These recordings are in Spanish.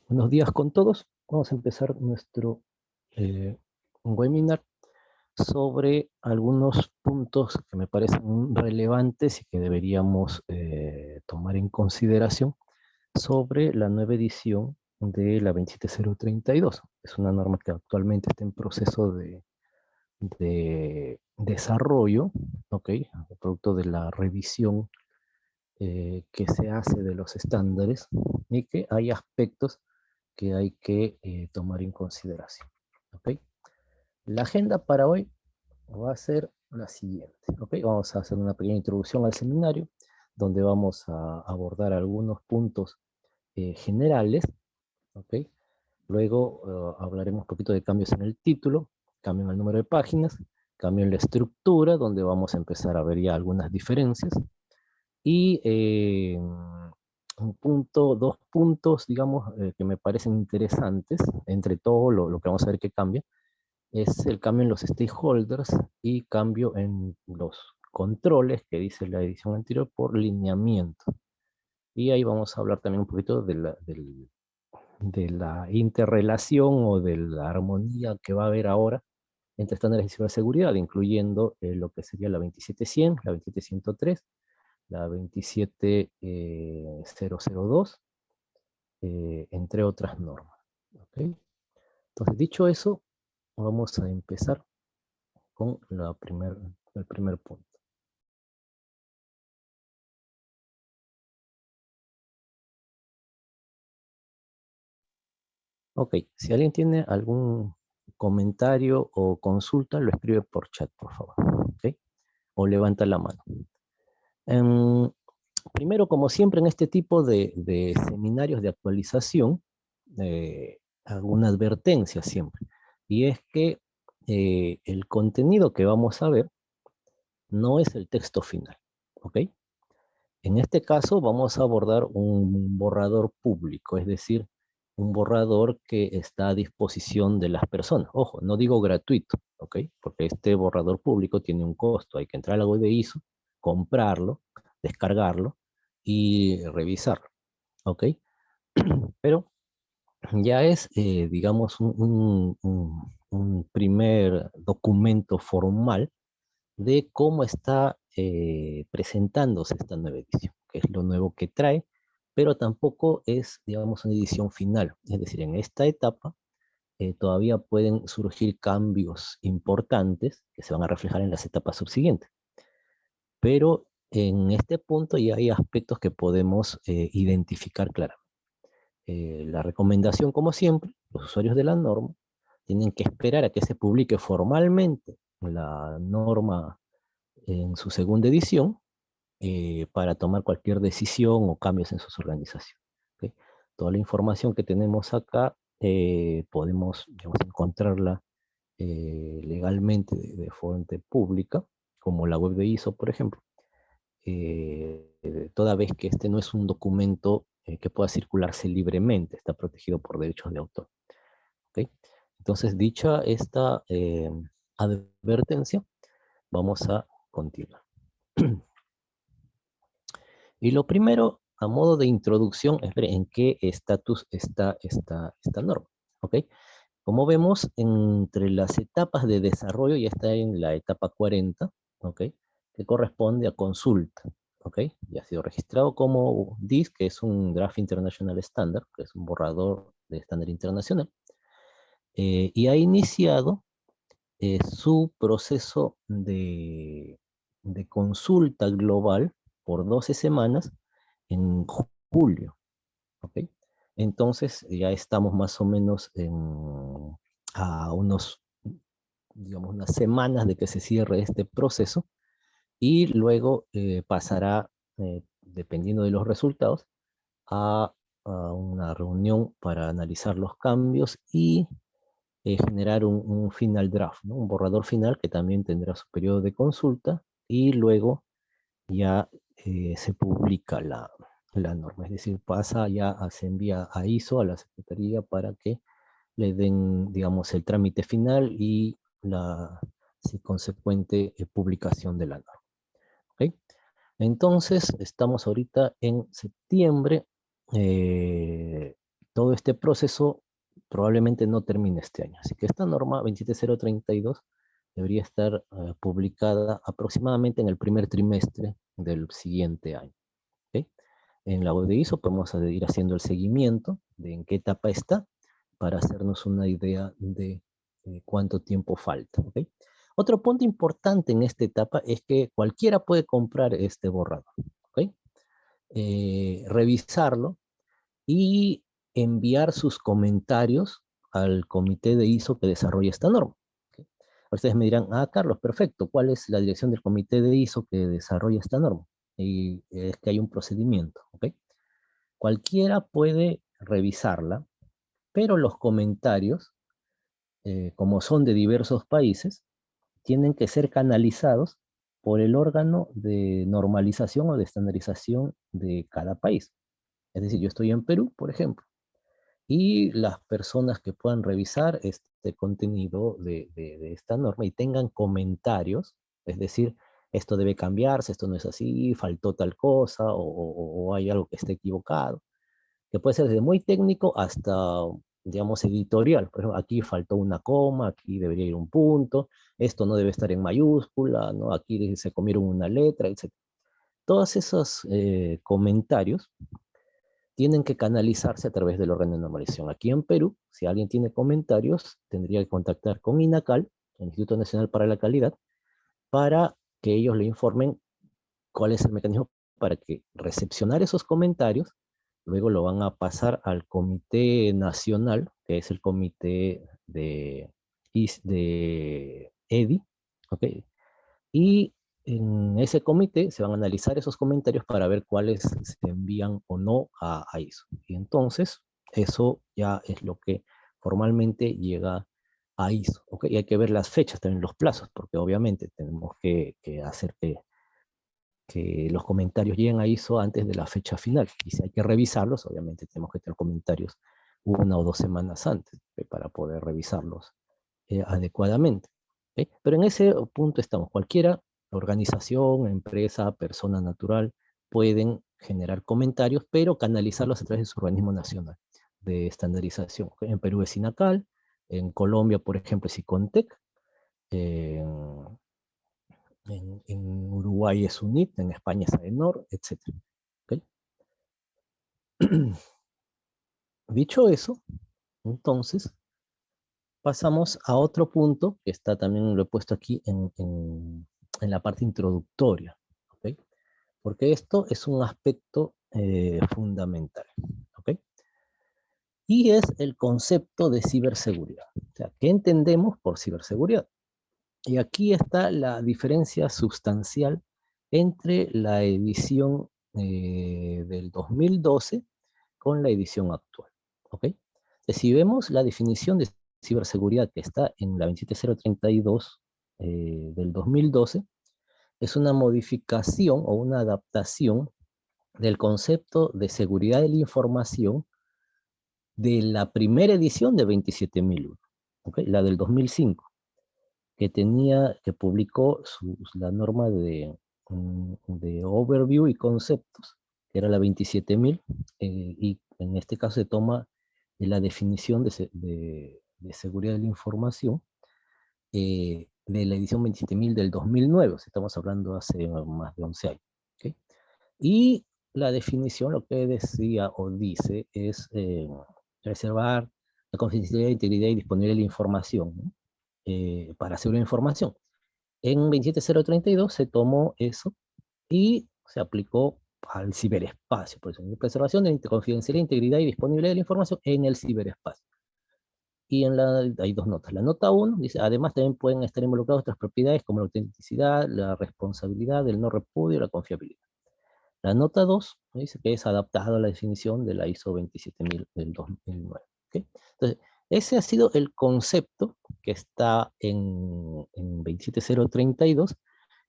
Buenos días con todos. Vamos a empezar nuestro webinar sobre algunos puntos que me parecen relevantes y que deberíamos tomar en consideración sobre la nueva edición de la 27032. Es una norma que actualmente está en proceso de desarrollo, ¿ok? Producto de la revisión que se hace de los estándares y que hay aspectos que hay que tomar en consideración. ¿Ok? La agenda para hoy va a ser la siguiente. ¿Ok? Vamos a hacer una pequeña introducción al seminario, donde vamos a abordar algunos puntos generales. ¿Ok? Luego hablaremos un poquito de cambios en el título, cambio en el número de páginas, cambio en la estructura, donde vamos a empezar a ver ya algunas diferencias. Y dos puntos, digamos, que me parecen interesantes, entre todo lo que vamos a ver que cambia, es el cambio en los stakeholders y cambio en los controles, que dice la edición anterior, por lineamiento. Y ahí vamos a hablar también un poquito de la interrelación o de la armonía que va a haber ahora entre estándares de ciberseguridad, incluyendo lo que sería la 27100, la 27103, la 27002, entre otras normas. ¿Okay? Entonces, dicho eso, vamos a empezar con el primer punto. Ok, si alguien tiene algún comentario o consulta, lo escribe por chat, por favor. ¿Ok? O levanta la mano. Em, Primero, como siempre en este tipo de seminarios de actualización, alguna advertencia siempre. Y es que el contenido que vamos a ver no es el texto final. ¿Ok? En este caso vamos a abordar un borrador público, es decir, un borrador que está a disposición de las personas. Ojo, no digo gratuito, ¿ok? Porque este borrador público tiene un costo. Hay que entrar a la web de ISO, comprarlo, descargarlo y revisarlo, ¿ok? Pero ya es, digamos, un primer documento formal de cómo está presentándose esta nueva edición, que es lo nuevo que trae, pero tampoco es, digamos, una edición final. Es decir, en esta etapa todavía pueden surgir cambios importantes que se van a reflejar en las etapas subsiguientes. Pero en este punto ya hay aspectos que podemos identificar claramente. La recomendación, como siempre, los usuarios de la norma tienen que esperar a que se publique formalmente la norma en su segunda edición para tomar cualquier decisión o cambios en sus organizaciones. ¿Ok? Toda la información que tenemos acá podemos, digamos, encontrarla legalmente de fuente pública, como la web de ISO, por ejemplo, toda vez que este no es un documento que pueda circularse libremente, está protegido por derechos de autor. ¿Ok? Entonces, dicha esta advertencia, vamos a continuar. Y lo primero, a modo de introducción, es ver en qué estatus está esta norma. ¿Ok? Como vemos, entre las etapas de desarrollo ya está en la etapa 40, ¿ok? Que corresponde a consulta. ¿Ok? Ya ha sido registrado como DIS, que es un Draft International Standard, que es un borrador de estándar internacional, y ha iniciado su proceso de consulta global por 12 semanas en julio, ¿ok? Entonces ya estamos más o menos a digamos, unas semanas de que se cierre este proceso y luego pasará, dependiendo de los resultados, a, a una reunión para analizar los cambios y generar un final draft, ¿no? Un borrador final que también tendrá su periodo de consulta y luego ya se publica la norma, es decir, se envía a ISO, a la Secretaría, para que le den, digamos, el trámite final y la consecuente publicación de la norma. ¿Okay? Entonces, estamos ahorita en septiembre, todo este proceso probablemente no termine este año. Así que esta norma 27032 debería estar publicada aproximadamente en el primer trimestre del siguiente año. ¿Okay? En la web de ISO podemos ir haciendo el seguimiento de en qué etapa está para hacernos una idea de cuánto tiempo falta. ¿Okay? Otro punto importante en esta etapa es que cualquiera puede comprar este borrador. ¿Okay? Revisarlo y enviar sus comentarios al comité de ISO que desarrolla esta norma. ¿Okay? Ustedes me dirán, Carlos, perfecto, ¿cuál es la dirección del comité de ISO que desarrolla esta norma? Y es que hay un procedimiento, ¿ok? Cualquiera puede revisarla, pero los comentarios, como son de diversos países, tienen que ser canalizados por el órgano de normalización o de estandarización de cada país. Es decir, yo estoy en Perú, por ejemplo, y las personas que puedan revisar este contenido de esta norma y tengan comentarios, es decir, esto debe cambiarse, esto no es así, faltó tal cosa, o hay algo que esté equivocado, que puede ser desde muy técnico hasta, digamos, editorial. Por ejemplo, aquí faltó una coma, aquí debería ir un punto, esto no debe estar en mayúscula, ¿no? Aquí se comieron una letra, etc. Todos esos comentarios tienen que canalizarse a través del órgano de normalización. Aquí en Perú, si alguien tiene comentarios, tendría que contactar con INACAL, el Instituto Nacional para la Calidad, para que ellos le informen cuál es el mecanismo para que recepcionar esos comentarios, luego lo van a pasar al Comité Nacional, que es el comité de EDI, ¿ok? Y en ese comité se van a analizar esos comentarios para ver cuáles se envían o no a ISO. Y entonces, eso ya es lo que formalmente llega a ISO. ¿Okay? Y hay que ver las fechas, también los plazos, porque obviamente tenemos que hacer que los comentarios lleguen a ISO antes de la fecha final. Y si hay que revisarlos, obviamente tenemos que tener comentarios 1 o 2 semanas antes, para poder revisarlos adecuadamente. ¿Okay? Pero en ese punto estamos. Cualquiera, organización, empresa, persona natural, pueden generar comentarios, pero canalizarlos a través de su organismo nacional de estandarización. ¿Okay? En Perú es INACAL, en Colombia, por ejemplo, es ICONTEC, en Uruguay es UNIT, en España es AENOR, etc. ¿Okay? Dicho eso, entonces, pasamos a otro punto, que está también, lo he puesto aquí en la parte introductoria, ¿ok? Porque esto es un aspecto fundamental, ¿ok? Y es el concepto de ciberseguridad. O sea, ¿qué entendemos por ciberseguridad? Y aquí está la diferencia sustancial entre la edición del 2012 con la edición actual, ¿ok? Entonces, si vemos la definición de ciberseguridad que está en la 27032 del 2012, es una modificación o una adaptación del concepto de seguridad de la información de la primera edición de 27001, ¿okay? La del 2005, que publicó la norma de overview y conceptos, que era la 27000, y en este caso se toma la definición de seguridad de la información de la edición 27000 del 2009, o sea, estamos hablando hace más de 11 años. ¿Okay? Y la definición lo que decía o dice es reservar la confidencialidad, integridad y disponibilidad de la información, ¿no? Para asegurar la información. En 27032 se tomó eso y se aplicó al ciberespacio, por eso, preservación de confidencialidad, integridad y disponibilidad de la información en el ciberespacio. Y hay dos notas. La nota 1 dice, además también pueden estar involucradas otras propiedades como la autenticidad, la responsabilidad, el no repudio y la confiabilidad. La nota 2 dice que es adaptado a la definición de la ISO 27000 del 2009. ¿Okay? Entonces, ese ha sido el concepto que está en 27032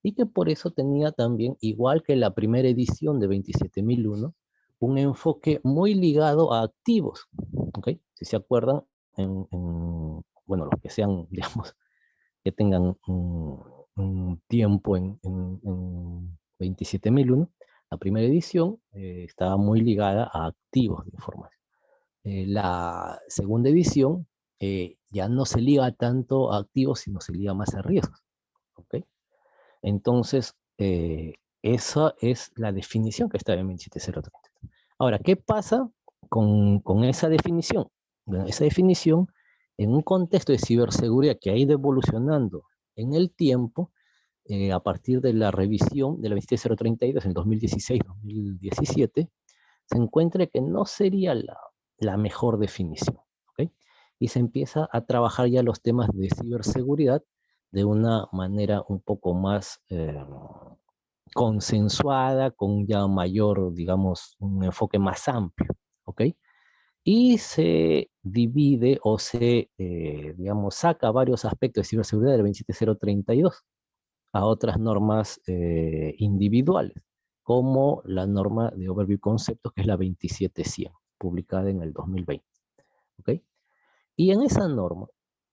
y que por eso tenía también, igual que la primera edición de 27001, un enfoque muy ligado a activos. ¿Okay? Si se acuerdan, bueno, los que sean, digamos, que tengan un tiempo en 27001, la primera edición estaba muy ligada a activos de información. la segunda edición ya no se liga tanto a activos, sino se liga más a riesgos. ¿Ok? Entonces, esa es la definición que está en 27030. Ahora, ¿qué pasa con esa definición? Bueno, esa definición, en un contexto de ciberseguridad que ha ido evolucionando en el tiempo, a partir de la revisión de la 27032 en 2016-2017, se encuentra que no sería la mejor definición. ¿Ok? Y se empieza a trabajar ya los temas de ciberseguridad de una manera un poco más consensuada, con ya mayor, digamos, un enfoque más amplio. ¿Ok? Y se divide o se, digamos, saca varios aspectos de ciberseguridad del 27032 a otras normas individuales, como la norma de Overview Conceptos, que es la 27100, publicada en el 2020. ¿Ok? Y en esa norma,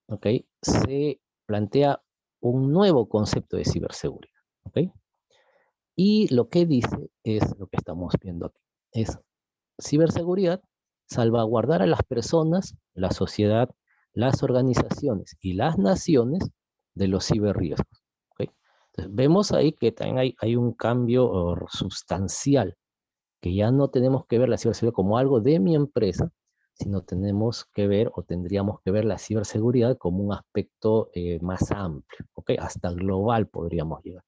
¿ok?, se plantea un nuevo concepto de ciberseguridad. ¿Ok? Y lo que dice es lo que estamos viendo aquí. Es ciberseguridad, salvaguardar a las personas, la sociedad, las organizaciones y las naciones de los ciberriesgos. ¿Ok? Entonces, vemos ahí que también hay un cambio sustancial, que ya no tenemos que ver la ciberseguridad como algo de mi empresa, sino tenemos que ver o tendríamos que ver la ciberseguridad como un aspecto más amplio, ¿ok? Hasta global podríamos llegar.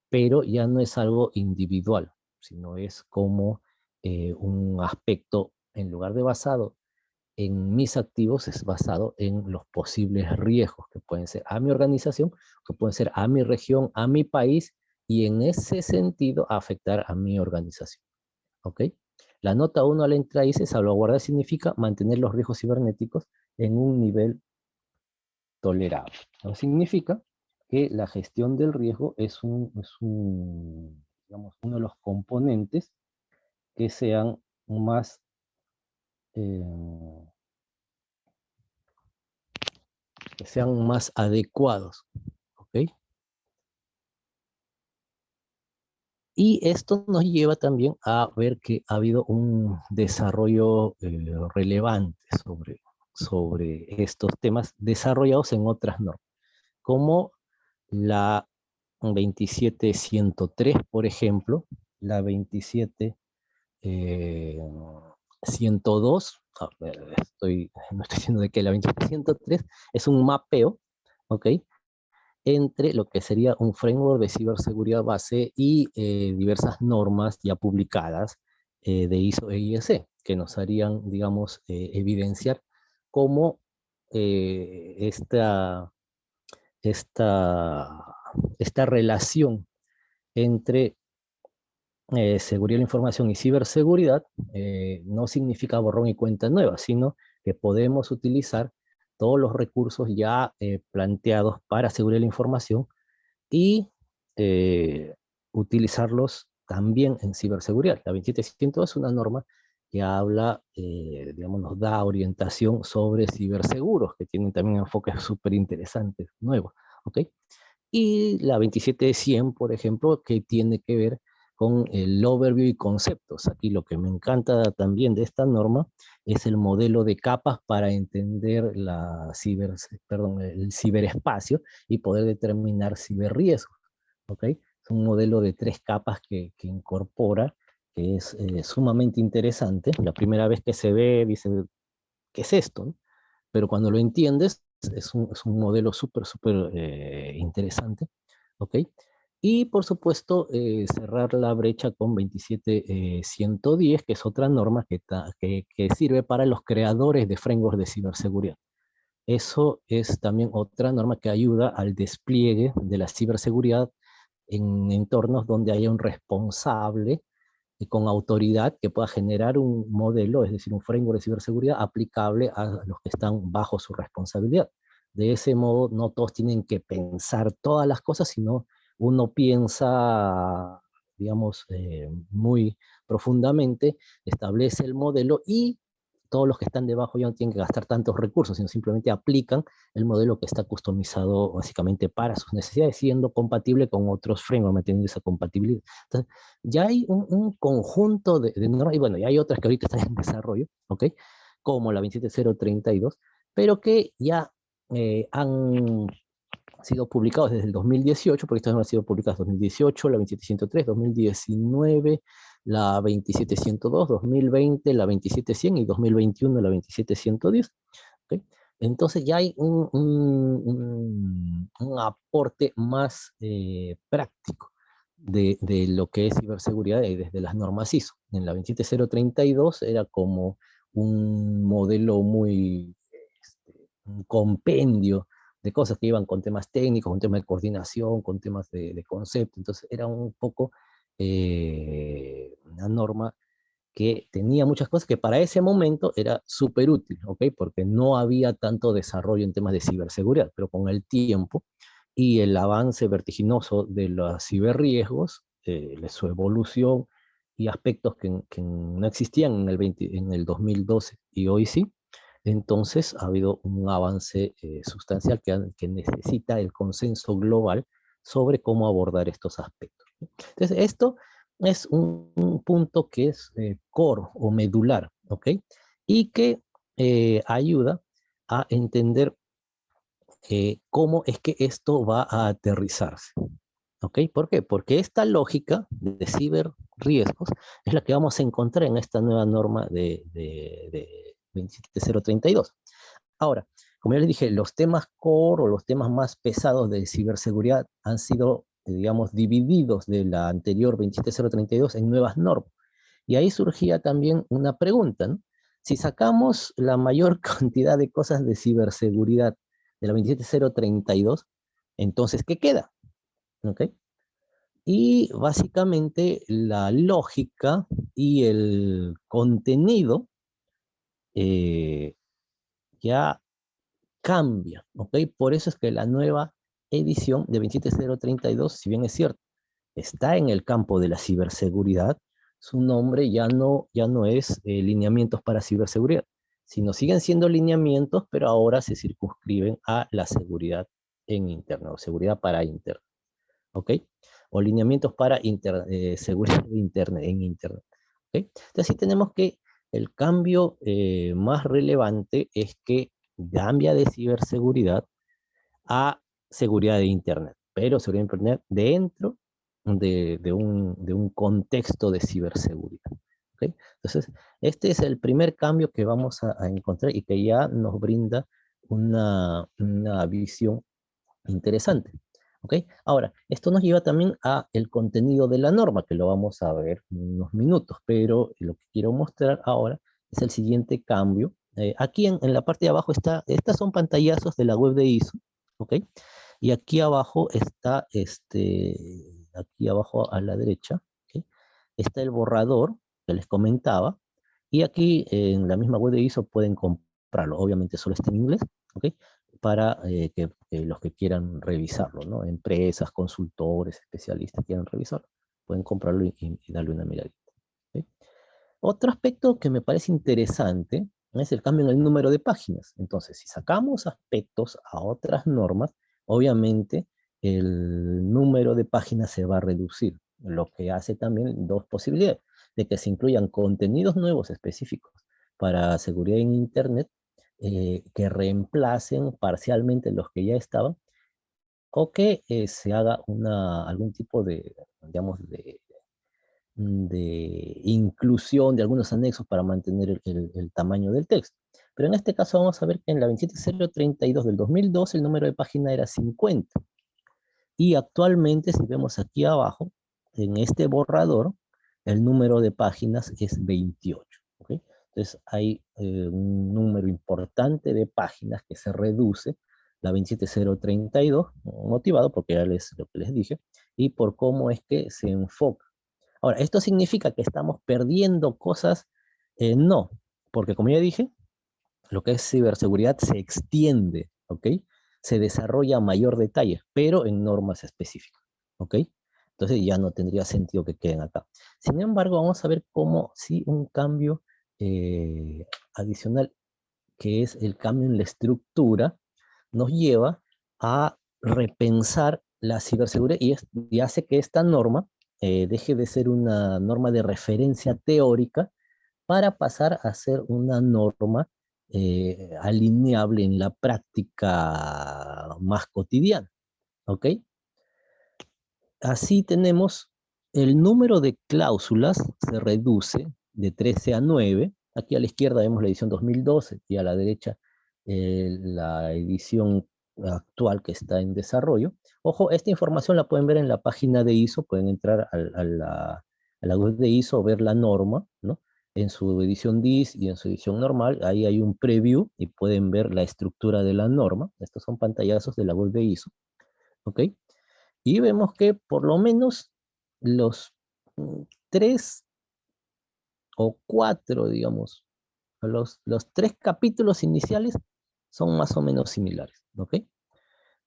Pero ya no es algo individual, sino es como un aspecto, en lugar de basado en mis activos, es basado en los posibles riesgos que pueden ser a mi organización, que pueden ser a mi región, a mi país, y en ese sentido afectar a mi organización. ¿Ok? La nota 1 a la entrada dice: salvaguardar significa mantener los riesgos cibernéticos en un nivel tolerable. Eso significa que la gestión del riesgo digamos, uno de los componentes que sean más, eh, adecuados. ¿Ok? Y esto nos lleva también a ver que ha habido un desarrollo relevante sobre estos temas desarrollados en otras normas, como la 27103, por ejemplo, la 27102, no estoy diciendo de que la 27103 es un mapeo, ¿ok?, entre lo que sería un framework de ciberseguridad base y diversas normas ya publicadas de ISO e IEC, que nos harían, digamos, evidenciar cómo esta, esta, esta relación entre seguridad de la información y ciberseguridad no significa borrón y cuenta nueva, sino que podemos utilizar todos los recursos ya planteados para seguridad de la información y utilizarlos también en ciberseguridad. La 27602 es una norma que habla, digamos, nos da orientación sobre ciberseguros, que tienen también enfoques súper interesantes, nuevos, ¿ok? Y la 27100, por ejemplo, que tiene que ver con el overview y conceptos. Aquí lo que me encanta también de esta norma es el modelo de capas para entender el ciberespacio y poder determinar ciberriesgos. ¿Ok? Es un modelo de 3 capas que incorpora, que es sumamente interesante. La primera vez que se ve, dice, ¿qué es esto?, ¿no? Pero cuando lo entiendes, es un modelo súper interesante, ¿ok? Y por supuesto, cerrar la brecha con 27110, que es otra norma que sirve para los creadores de frameworks de ciberseguridad. Eso es también otra norma que ayuda al despliegue de la ciberseguridad en entornos donde haya un responsable con autoridad que pueda generar un modelo, es decir, un framework de ciberseguridad aplicable a los que están bajo su responsabilidad. De ese modo, no todos tienen que pensar todas las cosas, sino uno piensa, digamos, muy profundamente, establece el modelo y todos los que están debajo ya no tienen que gastar tantos recursos, sino simplemente aplican el modelo que está customizado básicamente para sus necesidades, siendo compatible con otros frameworks, manteniendo esa compatibilidad. Entonces, ya hay un conjunto de normas, y bueno, ya hay otras que ahorita están en desarrollo, ¿ok?, como la 27032, pero que ya han sido publicados desde el 2018, porque estas han sido publicadas 2018, la 27103, 2019, la 27102, 2020, la 27100 y 2021, la 27110. ¿Okay? Entonces ya hay un aporte más práctico de lo que es ciberseguridad y desde las normas ISO. En la 27032 era como un modelo muy, un compendio de cosas que iban con temas técnicos, con temas de coordinación, con temas de concepto. Entonces era un poco una norma que tenía muchas cosas que para ese momento era súper útil, ¿ok? Porque no había tanto desarrollo en temas de ciberseguridad, pero con el tiempo y el avance vertiginoso de los ciberriesgos, su evolución y aspectos que no existían en en el 2012 y hoy sí, entonces ha habido un avance sustancial que necesita el consenso global sobre cómo abordar estos aspectos. Entonces, esto es un punto que es core o medular, ¿ok? Y que ayuda a entender cómo es que esto va a aterrizarse, ¿ok? ¿Por qué? Porque esta lógica de ciberriesgos es la que vamos a encontrar en esta nueva norma de 27032. Ahora, como ya les dije, los temas core o los temas más pesados de ciberseguridad han sido, digamos, divididos de la anterior 27032 en nuevas normas. Y ahí surgía también una pregunta, ¿no? Si sacamos la mayor cantidad de cosas de ciberseguridad de la 27032, entonces, ¿qué queda? ¿Ok? Y básicamente la lógica y el contenido eh, ya cambia, ¿ok? Por eso es que la nueva edición de 27032, si bien es cierto, está en el campo de la ciberseguridad, su nombre ya no es lineamientos para ciberseguridad, sino siguen siendo lineamientos, pero ahora se circunscriben a la seguridad en Internet, o seguridad para Internet, ¿ok? O lineamientos para seguridad de Internet, en Internet, ¿ok? Entonces sí tenemos que el cambio más relevante es que cambia de ciberseguridad a seguridad de Internet, pero seguridad de Internet dentro de un contexto de ciberseguridad. ¿Okay? Entonces, este es el primer cambio que vamos a encontrar y que ya nos brinda una visión interesante. ¿Ok? Ahora, esto nos lleva también a el contenido de la norma, que lo vamos a ver en unos minutos, pero lo que quiero mostrar ahora es el siguiente cambio. Aquí en la parte de abajo está, estas son pantallazos de la web de ISO, ¿ok? Y aquí abajo está, aquí abajo a la derecha, ¿ok? Está el borrador que les comentaba, y aquí en la misma web de ISO pueden comprarlo, obviamente solo está en inglés, ¿ok? Para que los que quieran revisarlo, ¿no? Empresas, consultores, especialistas quieran revisarlo, pueden comprarlo y darle una miradita. ¿Ok? Otro aspecto que me parece interesante es el cambio en el número de páginas. Entonces, si sacamos aspectos a otras normas, obviamente el número de páginas se va a reducir, lo que hace también dos posibilidades, de que se incluyan contenidos nuevos específicos para seguridad en Internet, que reemplacen parcialmente los que ya estaban, o que se haga algún tipo de, digamos, de inclusión de algunos anexos para mantener el tamaño del texto. Pero en este caso vamos a ver que en la 27032 del 2012 el número de página era 50. Y actualmente, si vemos aquí abajo, en este borrador, el número de páginas es 28. ¿Okay? Entonces hay un número importante de páginas que se reduce, la 27032, motivado porque ya lo que les dije, y por cómo es que se enfoca. Ahora, ¿esto significa que estamos perdiendo cosas? No, porque como ya dije, lo que es ciberseguridad se extiende, ¿ok? Se desarrolla a mayor detalle, pero en normas específicas, ¿ok? Entonces ya no tendría sentido que queden acá. Sin embargo, vamos a ver cómo sí un cambio adicional, que es el cambio en la estructura, nos lleva a repensar la ciberseguridad y hace que esta norma deje de ser una norma de referencia teórica para pasar a ser una norma alineable en la práctica más cotidiana, ¿ok? Así tenemos el número de cláusulas se reduce de 13 a 9. Aquí a la izquierda vemos la edición 2012 y a la derecha la edición actual que está en desarrollo. Ojo, esta información la pueden ver en la página de ISO, pueden entrar a la web de ISO, ver la norma, ¿no? En su edición DIS y en su edición normal, ahí hay un preview y pueden ver la estructura de la norma. Estos son pantallazos de la web de ISO, ¿ok? Y vemos que por lo menos los 3 o 4, digamos, los 3 capítulos iniciales son más o menos similares, ¿ok?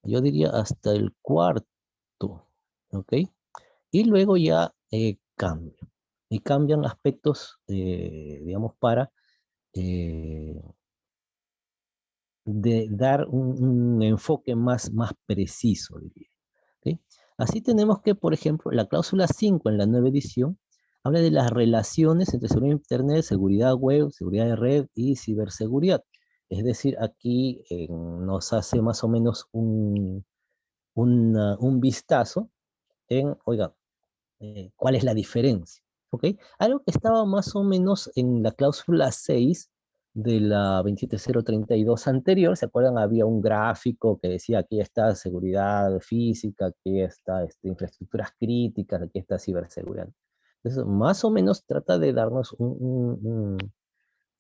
Yo diría hasta el cuarto, ¿ok? Y luego ya cambia. Y cambian aspectos, digamos, para eh, dar un enfoque más preciso, diría. ¿Ok? Así tenemos que, por ejemplo, la cláusula 5 en la nueva edición habla de las relaciones entre seguridad de Internet, seguridad web, seguridad de red y ciberseguridad. Es decir, aquí nos hace más o menos un vistazo en, oiga, ¿cuál es la diferencia? ¿Ok? Algo que estaba más o menos en la cláusula 6 de la 27032 anterior, ¿se acuerdan? Había un gráfico que decía aquí está seguridad física, aquí está infraestructuras críticas, aquí está ciberseguridad. Entonces, más o menos trata de darnos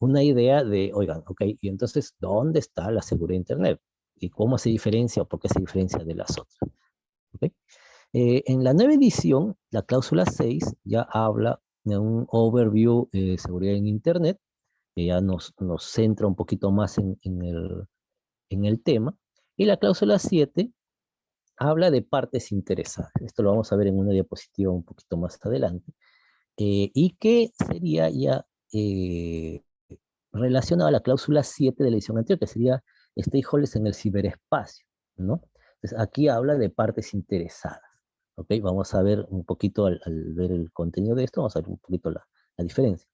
una idea de, oigan, ok, y entonces, ¿dónde está la seguridad de Internet? ¿Y cómo se diferencia o por qué se diferencia de las otras? ¿Ok? En la nueva edición, la cláusula 6 ya habla de un overview de seguridad en Internet, que ya nos centra un poquito más en el tema. Y la cláusula 7 habla de partes interesadas. Esto lo vamos a ver en una diapositiva un poquito más adelante. Y que sería ya relacionado a la cláusula 7 de la edición anterior, que sería stakeholders en el ciberespacio, ¿no? Entonces, aquí habla de partes interesadas. ¿Ok? Vamos a ver un poquito, al ver el contenido de esto, vamos a ver un poquito la diferencia.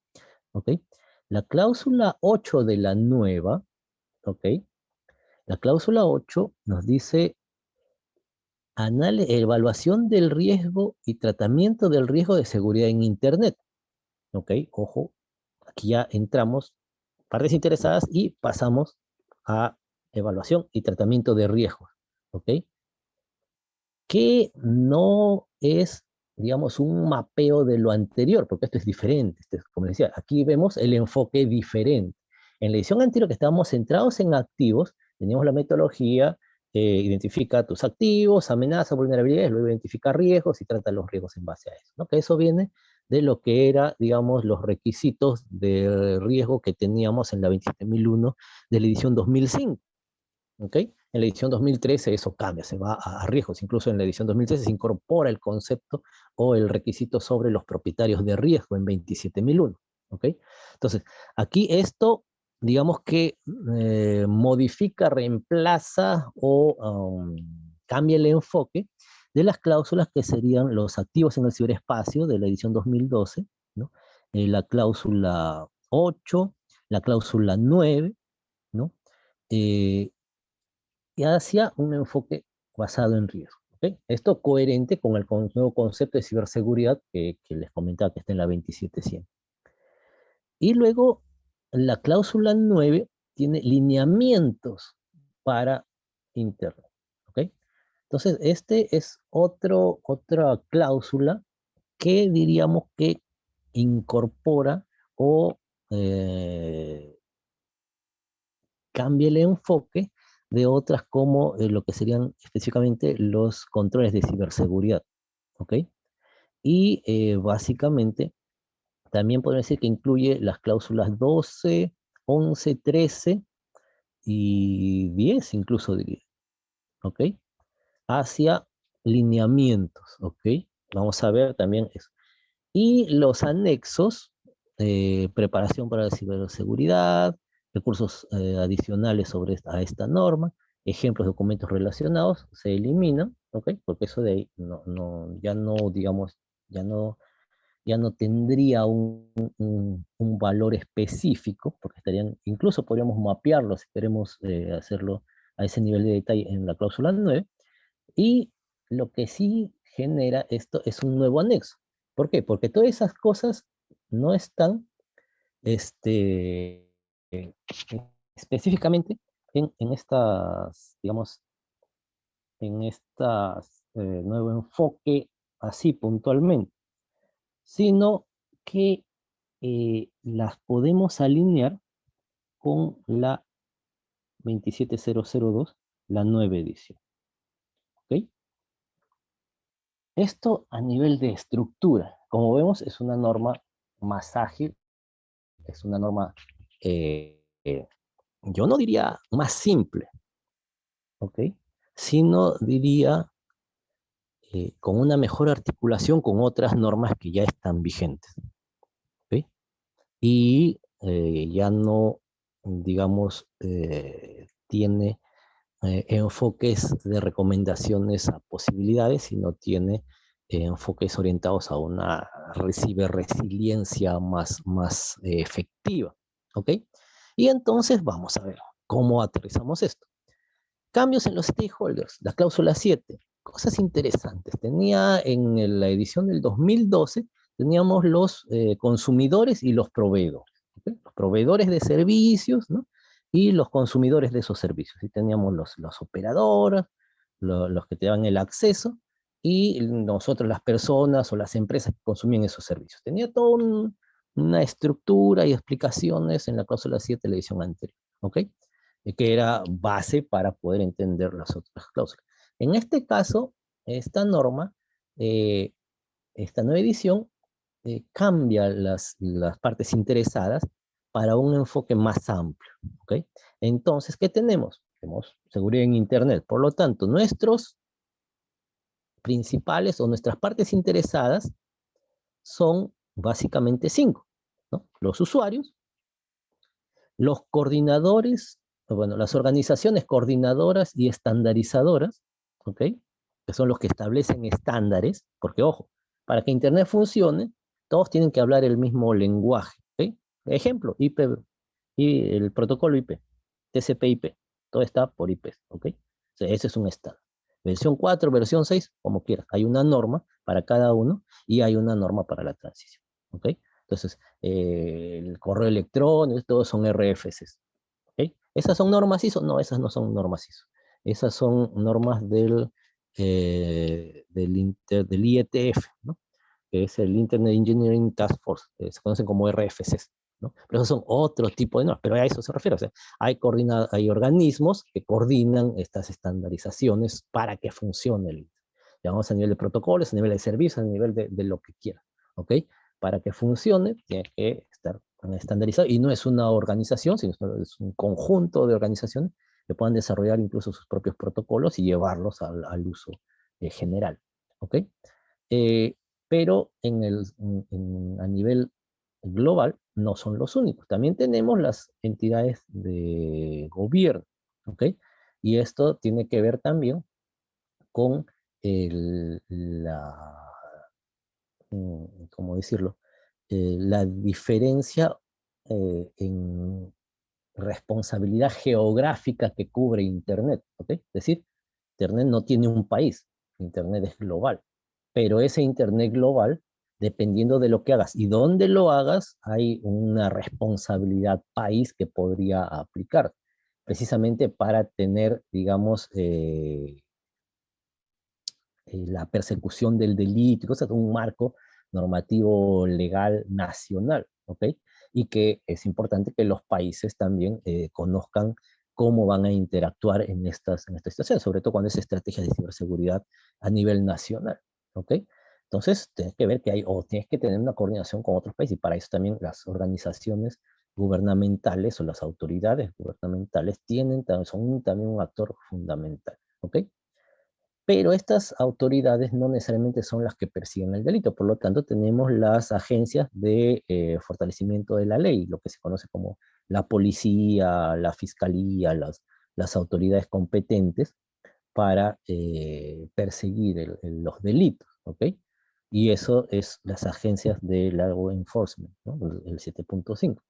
¿Ok? La cláusula 8 de la nueva, ¿ok? La cláusula 8 nos dice evaluación del riesgo y tratamiento del riesgo de seguridad en Internet. ¿Ok? Ojo, aquí ya entramos, partes interesadas, y pasamos a evaluación y tratamiento de riesgos. ¿Ok? Que no es, digamos, un mapeo de lo anterior, porque esto es diferente. Como decía, aquí vemos el enfoque diferente. En la edición anterior, que estábamos centrados en activos, teníamos la metodología, identifica tus activos, amenazas, vulnerabilidades, luego identifica riesgos y trata los riesgos en base a eso, ¿no? Que eso viene de lo que era, digamos, los requisitos de riesgo que teníamos en la 27001 de la edición 2005. ¿Ok? En la edición 2013 eso cambia, se va a riesgos. Incluso en la edición 2013 se incorpora el concepto o el requisito sobre los propietarios de riesgo en 27001. ¿Ok? Entonces, aquí esto, digamos que modifica, reemplaza o cambia el enfoque de las cláusulas que serían los activos en el ciberespacio de la edición 2012, ¿no? La cláusula 8, la cláusula 9, ¿no? Eh, y hacia un enfoque basado en riesgo. ¿Okay? Esto coherente con el nuevo concepto de ciberseguridad que les comentaba que está en la 27100. Y luego la cláusula 9 tiene lineamientos para Internet. ¿Okay? Entonces, este es otra cláusula que diríamos que incorpora o cambia el enfoque de otras como lo que serían específicamente los controles de ciberseguridad. ¿Ok? Y básicamente también podemos decir que incluye las cláusulas 12, 11, 13 y 10 incluso diría. ¿Ok? Hacia lineamientos. ¿Ok? Vamos a ver también eso. Y los anexos, preparación para la ciberseguridad, recursos adicionales sobre a esta norma, ejemplos de documentos relacionados, se eliminan, ¿ok? Porque eso de ahí ya no, digamos, ya no ya no tendría un valor específico, porque incluso podríamos mapearlo si queremos hacerlo a ese nivel de detalle en la cláusula 9, y lo que sí genera esto es un nuevo anexo. ¿Por qué? Porque todas esas cosas no están este, específicamente en estas, digamos, en estas nuevo enfoque así puntualmente, sino que las podemos alinear con la 27002, la nueva edición. ¿Ok? Esto a nivel de estructura, como vemos, es una norma más ágil, es una norma, yo no diría más simple, ¿ok? Sino diría con una mejor articulación con otras normas que ya están vigentes, ¿ok? Y ya no, digamos, tiene enfoques de recomendaciones a posibilidades, sino tiene enfoques orientados a una resiliencia más efectiva, ¿ok? Y entonces vamos a ver cómo aterrizamos esto. Cambios en los stakeholders, la cláusula 7, cosas interesantes. Tenía en la edición del 2012, teníamos los consumidores y los proveedores. ¿Okay? Los proveedores de servicios, ¿no? Y los consumidores de esos servicios. Y teníamos los operadoras, los que te dan el acceso, y nosotros las personas o las empresas que consumían esos servicios. Tenía toda una estructura y explicaciones en la cláusula 7 de la edición anterior. ¿Ok? Que era base para poder entender las otras cláusulas. En este caso, esta norma, eh, esta nueva edición, cambia las partes interesadas para un enfoque más amplio. ¿Okay? Entonces, ¿qué tenemos? Tenemos seguridad en Internet. Por lo tanto, nuestros principales o nuestras partes interesadas son básicamente 5. ¿No? Los usuarios, los coordinadores, bueno, las organizaciones coordinadoras y estandarizadoras, ¿ok? Que son los que establecen estándares, porque ojo, para que Internet funcione, todos tienen que hablar el mismo lenguaje, ¿ok? Ejemplo, IP, y el protocolo IP, TCP/IP, todo está por IP, ¿ok? O sea, ese es un estándar. Versión 4, versión 6, como quieras. Hay una norma para cada uno y hay una norma para la transición, ¿ok? Entonces, el correo electrónico, todos son RFCs. ¿Okay? ¿Esas son normas ISO? No, esas no son normas ISO. Esas son normas del IETF, ¿no? Que es el Internet Engineering Task Force, que se conocen como RFCs. ¿No? Pero esos son otro tipo de normas, pero a eso se refiere. O sea, hay organismos que coordinan estas estandarizaciones para que funcione el Internet. Llamamos a nivel de protocolos, a nivel de servicios, a nivel de lo que quiera. ¿Ok? Para que funcione, tiene que estar estandarizado, y no es una organización, sino es un conjunto de organizaciones que puedan desarrollar incluso sus propios protocolos y llevarlos al uso general. ¿Ok? Eh, pero a nivel global no son los únicos. También tenemos las entidades de gobierno. ¿Ok? Y esto tiene que ver también con ¿cómo decirlo? La diferencia en responsabilidad geográfica que cubre Internet, ¿ok? Es decir, Internet no tiene un país, Internet es global, pero ese Internet global, dependiendo de lo que hagas y dónde lo hagas, hay una responsabilidad país que podría aplicar, precisamente para tener, digamos, la persecución del delito, cosas, un marco normativo legal nacional, ¿ok? Y que es importante que los países también conozcan cómo van a interactuar en esta situación, sobre todo cuando es estrategia de ciberseguridad a nivel nacional, ¿ok? Entonces, tienes que ver que hay, o tienes que tener una coordinación con otros países, y para eso también las organizaciones gubernamentales o las autoridades gubernamentales son también un actor fundamental, ¿ok? Pero estas autoridades no necesariamente son las que persiguen el delito. Por lo tanto, tenemos las agencias de fortalecimiento de la ley, lo que se conoce como la policía, la fiscalía, las autoridades competentes para perseguir los delitos, ¿ok? Y eso es las agencias de law enforcement, ¿no? El 7.5.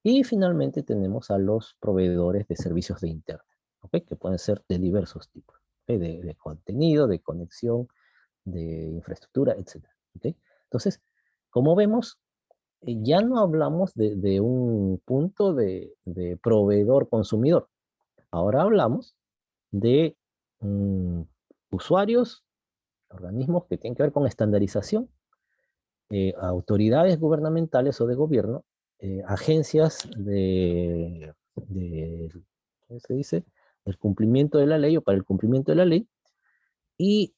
Y finalmente tenemos a los proveedores de servicios de Internet, ¿ok? Que pueden ser de diversos tipos, ¿ok? De contenido, de conexión, de infraestructura, etcétera, ¿ok? Entonces, como vemos, ya no hablamos de un punto de proveedor-consumidor. Ahora hablamos de usuarios, organismos que tienen que ver con estandarización, autoridades gubernamentales o de gobierno, agencias ¿cómo se dice? Del cumplimiento de la ley o para el cumplimiento de la ley y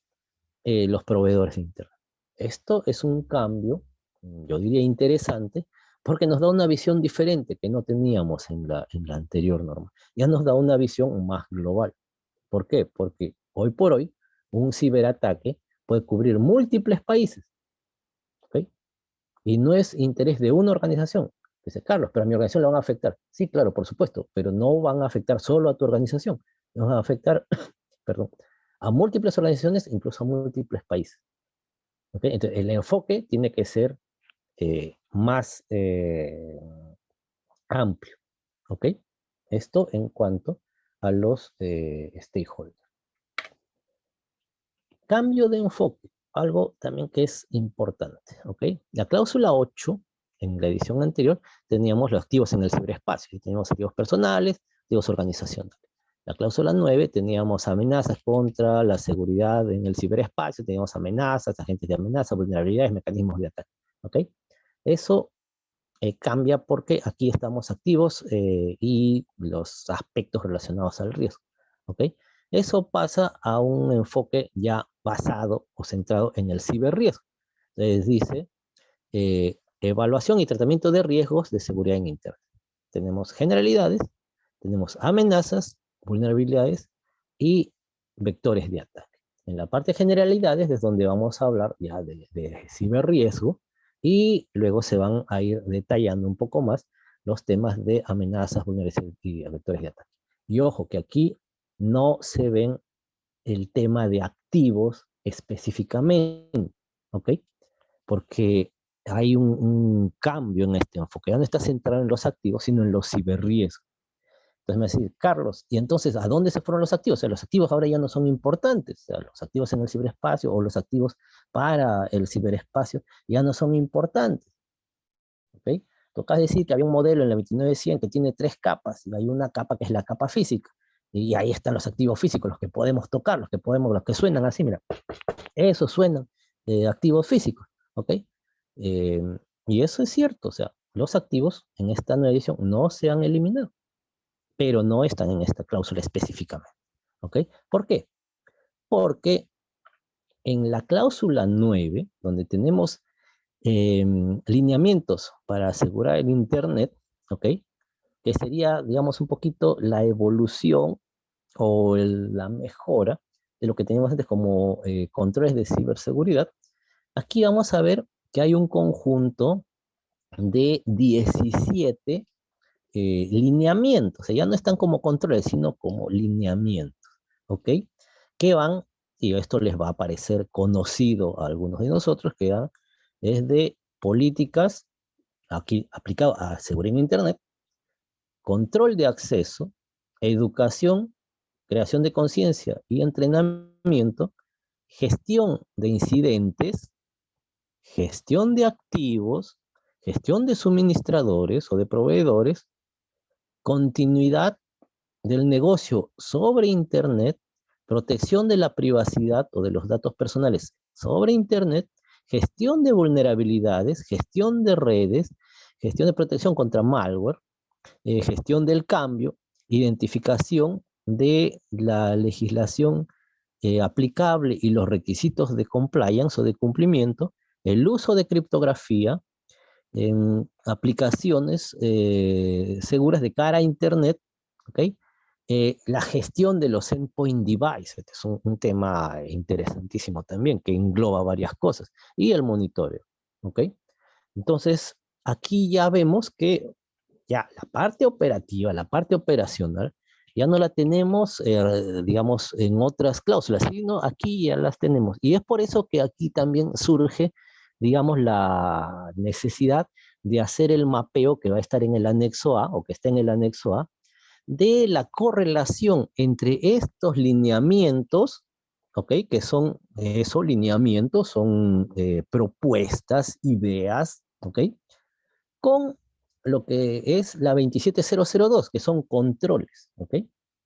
los proveedores de Internet. Esto es un cambio, yo diría interesante, porque nos da una visión diferente que no teníamos en la anterior norma. Ya nos da una visión más global. ¿Por qué? Porque hoy por hoy un ciberataque puede cubrir múltiples países, ¿ok? Y no es interés de una organización. Dice, Carlos, pero a mi organización la van a afectar. Sí, claro, por supuesto, pero no van a afectar solo a tu organización. Nos van a afectar, perdón, a múltiples organizaciones, incluso a múltiples países. ¿Okay? Entonces, el enfoque tiene que ser más amplio. ¿Ok? Esto en cuanto a los stakeholders. Cambio de enfoque, algo también que es importante. ¿Ok? La cláusula 8, en la edición anterior, teníamos los activos en el ciberespacio. Teníamos activos personales, activos organizacionales. La cláusula 9 teníamos amenazas contra la seguridad en el ciberespacio, teníamos amenazas, agentes de amenaza, vulnerabilidades, mecanismos de ataque. ¿Ok? Eso cambia porque aquí estamos activos y los aspectos relacionados al riesgo. ¿Ok? Eso pasa a un enfoque ya basado o centrado en el ciberriesgo. Les dice evaluación y tratamiento de riesgos de seguridad en Internet. Tenemos generalidades, tenemos amenazas, vulnerabilidades y vectores de ataque. En la parte de generalidades es donde vamos a hablar ya de ciberriesgo y luego se van a ir detallando un poco más los temas de amenazas, vulnerabilidades y vectores de ataque. Y ojo que aquí no se ven el tema de activos específicamente, ¿ok? Porque hay un cambio en este enfoque. Ya no está centrado en los activos, sino en los ciberriesgos. Entonces me va a decir, Carlos, ¿y entonces a dónde se fueron los activos? O sea, los activos ahora ya no son importantes. O sea, los activos en el ciberespacio o los activos para el ciberespacio ya no son importantes. ¿Ok? Toca decir que había un modelo en la 29100 que tiene 3 capas y hay una capa que es la capa física. Y ahí están los activos físicos, los que podemos tocar, los que suenan así, mira. Esos suenan activos físicos. ¿Ok? Eh, y eso es cierto. O sea, los activos en esta nueva edición no se han eliminado, pero no están en esta cláusula específicamente. ¿Ok? ¿Por qué? Porque en la cláusula 9, donde tenemos lineamientos para asegurar el Internet, ¿ok? Que sería, digamos, un poquito la evolución o la mejora de lo que teníamos antes como controles de ciberseguridad. Aquí vamos a ver que hay un conjunto de 17 lineamientos, o sea, ya no están como controles, sino como lineamientos, ¿ok? Que van, y esto les va a parecer conocido a algunos de nosotros, que van desde políticas, aquí aplicado a seguridad en Internet, control de acceso, educación, creación de conciencia y entrenamiento, gestión de incidentes, gestión de activos, gestión de suministradores o de proveedores, continuidad del negocio sobre Internet, protección de la privacidad o de los datos personales sobre Internet, gestión de vulnerabilidades, gestión de redes, gestión de protección contra malware, gestión del cambio, identificación de la legislación aplicable y los requisitos de compliance o de cumplimiento, el uso de criptografía en aplicaciones seguras de cara a Internet, ¿ok? La gestión de los endpoint devices, este es un tema interesantísimo también, que engloba varias cosas, y el monitoreo, ¿ok? Entonces, aquí ya vemos que ya la parte operativa, la parte operacional, Ya no la tenemos, digamos, en otras cláusulas, sino aquí ya las tenemos. Y es por eso que aquí también surge, digamos, la necesidad de hacer el mapeo que va a estar en el anexo A, o que está en el anexo A, de la correlación entre estos lineamientos, ¿ok? Que son esos lineamientos, son propuestas, ideas, ¿ok? Con lo que es la 27002, que son controles, ¿ok?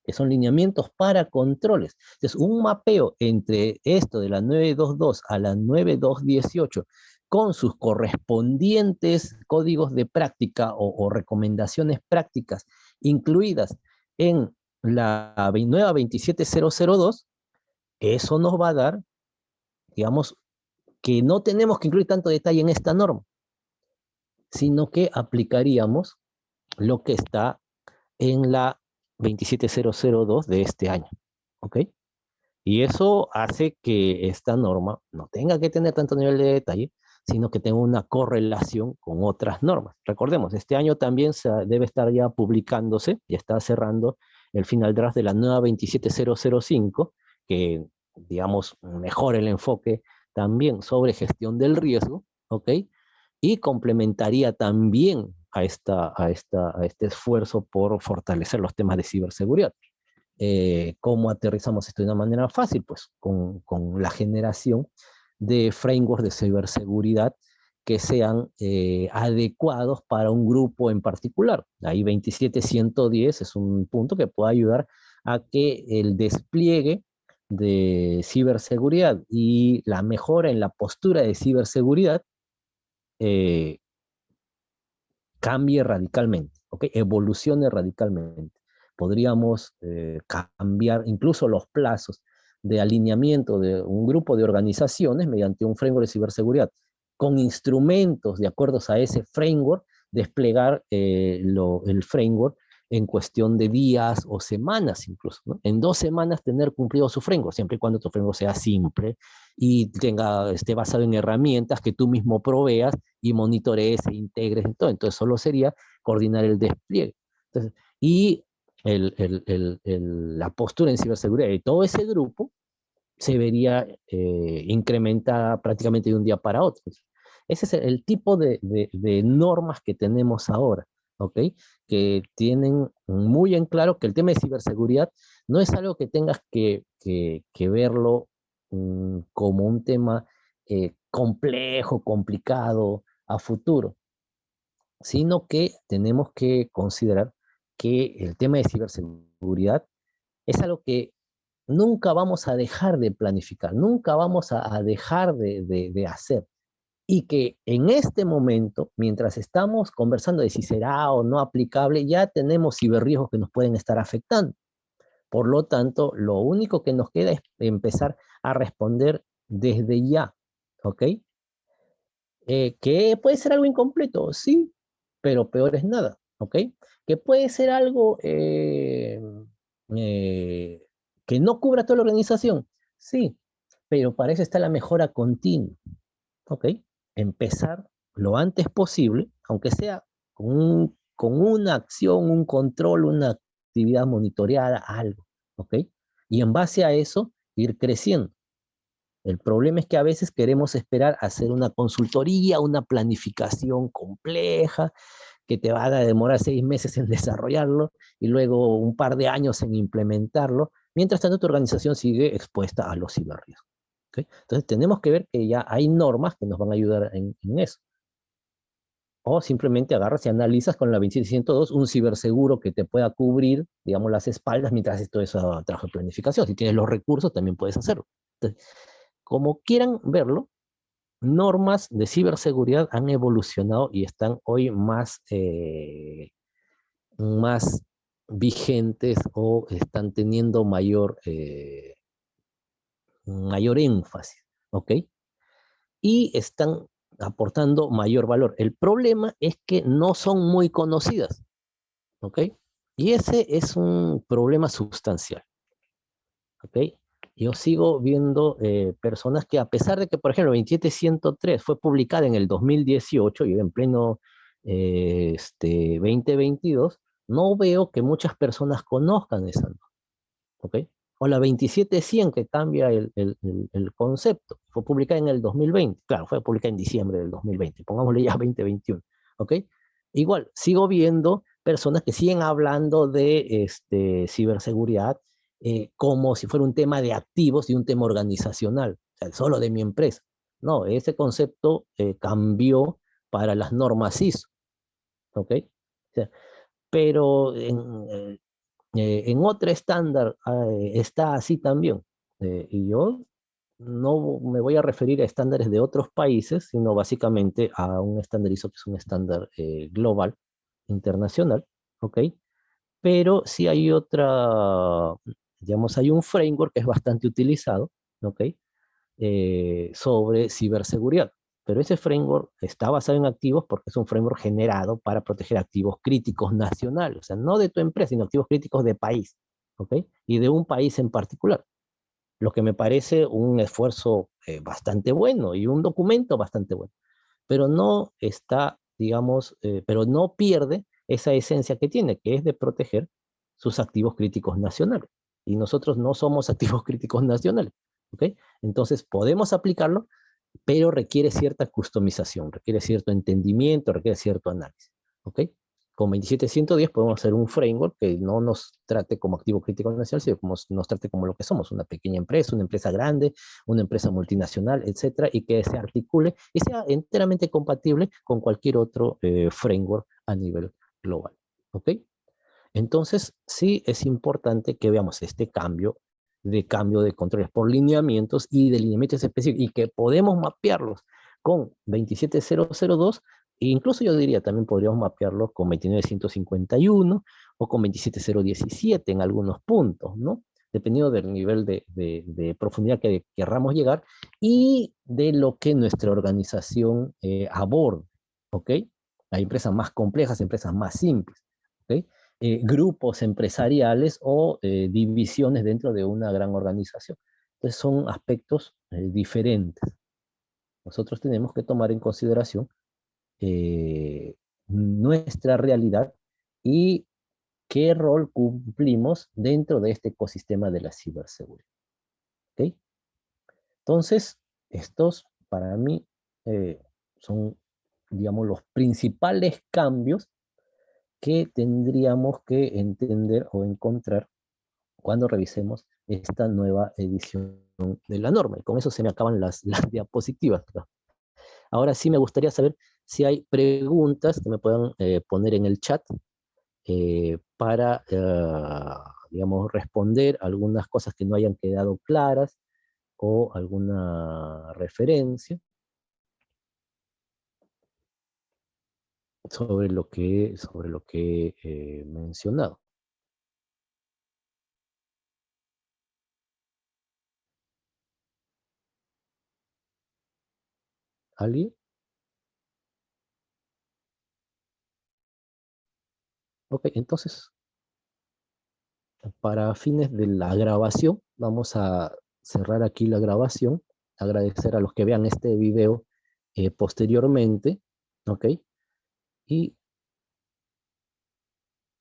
Que son lineamientos para controles. Entonces, un mapeo entre esto de la 922 a la 9218 con sus correspondientes códigos de práctica o recomendaciones prácticas incluidas en la nueva 27002, eso nos va a dar, digamos, que no tenemos que incluir tanto detalle en esta norma, sino que aplicaríamos lo que está en la 27002 de este año, ¿ok? Y eso hace que esta norma no tenga que tener tanto nivel de detalle, sino que tenga una correlación con otras normas. Recordemos, este año también debe estar ya publicándose, ya está cerrando el final draft de la nueva 27005, que, digamos, mejora el enfoque también sobre gestión del riesgo, ¿ok? Y complementaría también a este esfuerzo por fortalecer los temas de ciberseguridad. ¿Cómo aterrizamos esto de una manera fácil? Pues con la generación de frameworks de ciberseguridad que sean adecuados para un grupo en particular. Ahí 27110 es un punto que puede ayudar a que el despliegue de ciberseguridad y la mejora en la postura de ciberseguridad eh, cambie radicalmente, ¿ok? Evolucione radicalmente. Podríamos cambiar incluso los plazos de alineamiento de un grupo de organizaciones mediante un framework de ciberseguridad, con instrumentos de acuerdo a ese framework, desplegar el framework en cuestión de días o semanas incluso, ¿no? En 2 semanas tener cumplido su framework, siempre y cuando tu framework sea simple y esté basado en herramientas que tú mismo proveas y monitorees e integres en todo. Entonces solo sería coordinar el despliegue. Entonces, y la postura en ciberseguridad de todo ese grupo se vería incrementada prácticamente de un día para otro. Ese es el tipo de normas que tenemos ahora, ¿ok? Que tienen muy en claro que el tema de ciberseguridad no es algo que tengas que verlo como un tema complejo, complicado a futuro, sino que tenemos que considerar que el tema de ciberseguridad es algo que nunca vamos a dejar de planificar, nunca vamos a dejar de hacer. Y que en este momento, mientras estamos conversando de si será o no aplicable, ya tenemos ciberriesgos que nos pueden estar afectando. Por lo tanto, lo único que nos queda es empezar a responder desde ya, ¿ok? Que puede ser algo incompleto, sí, pero peor es nada, ¿ok? Que puede ser algo eh, que no cubra toda la organización, sí, pero para eso está la mejora continua, ¿ok? Empezar lo antes posible, aunque sea con una acción, un control, una actividad monitoreada, algo, ¿ok? Y en base a eso, ir creciendo. El problema es que a veces queremos esperar a hacer una consultoría, una planificación compleja, que te va a demorar 6 meses en desarrollarlo y luego un par de años en implementarlo. Mientras tanto, tu organización sigue expuesta a los ciberriesgos. ¿Okay? Entonces, tenemos que ver que ya hay normas que nos van a ayudar en eso. O simplemente agarras y analizas con la 27102 un ciberseguro que te pueda cubrir, digamos, las espaldas mientras haces todo ese trabajo de planificación. Si tienes los recursos, también puedes hacerlo. Entonces, como quieran verlo, normas de ciberseguridad han evolucionado y están hoy más vigentes o están teniendo mayor énfasis, ¿ok? Y están aportando mayor valor. El problema es que no son muy conocidas, ¿ok? Y ese es un problema sustancial, ¿ok? Yo sigo viendo personas que a pesar de que, por ejemplo, 27103 fue publicada en el 2018 y en pleno 2022, no veo que muchas personas conozcan esa norma, ¿ok? O la 27100 que cambia el concepto, fue publicada en el 2020, claro, fue publicada en diciembre del 2020, pongámosle ya 2021, ¿ok? Igual, sigo viendo personas que siguen hablando de ciberseguridad como si fuera un tema de activos y un tema organizacional, o sea, solo de mi empresa. No, ese concepto cambió para las normas ISO, ¿ok? O sea, pero en otro estándar está así también. Y yo no me voy a referir a estándares de otros países, sino básicamente a un estándar ISO que es un estándar global, internacional, ¿ok? Pero sí hay otra, digamos, hay un framework que es bastante utilizado, ¿ok? Sobre ciberseguridad. Pero ese framework está basado en activos porque es un framework generado para proteger activos críticos nacionales, o sea, no de tu empresa, sino activos críticos de país, ¿ok? Y de un país en particular, lo que me parece un esfuerzo bastante bueno y un documento bastante bueno, pero no está, digamos, pero no pierde esa esencia que tiene, que es de proteger sus activos críticos nacionales. Y nosotros no somos activos críticos nacionales, ¿ok? Entonces podemos aplicarlo, pero requiere cierta customización, requiere cierto entendimiento, requiere cierto análisis, ¿ok? Con 27110 podemos hacer un framework que no nos trate como activo crítico nacional, sino como nos trate como lo que somos, una pequeña empresa, una empresa grande, una empresa multinacional, etcétera, y que se articule y sea enteramente compatible con cualquier otro framework a nivel global, ¿ok? Entonces, sí es importante que veamos este cambio de controles por lineamientos y de lineamientos específicos y que podemos mapearlos con 27002 e incluso yo diría también podríamos mapearlos con 29151 o con 27017 en algunos puntos, ¿no? Dependiendo del nivel de profundidad que querramos llegar y de lo que nuestra organización aborde, ¿ok? Hay empresas más complejas, empresas más simples, ¿ok? Grupos empresariales o divisiones dentro de una gran organización. Entonces son aspectos diferentes. Nosotros tenemos que tomar en consideración nuestra realidad y qué rol cumplimos dentro de este ecosistema de la ciberseguridad. ¿Okay? Entonces, estos para mí son, digamos, los principales cambios que tendríamos que entender o encontrar cuando revisemos esta nueva edición de la norma. Y con eso se me acaban las diapositivas. Ahora sí me gustaría saber si hay preguntas que me puedan poner en el chat para, digamos, responder algunas cosas que no hayan quedado claras o alguna referencia sobre lo que he mencionado. ¿Alguien? Ok, entonces para fines de la grabación, vamos a cerrar aquí la grabación, agradecer a los que vean este video posteriormente, ¿ok? Y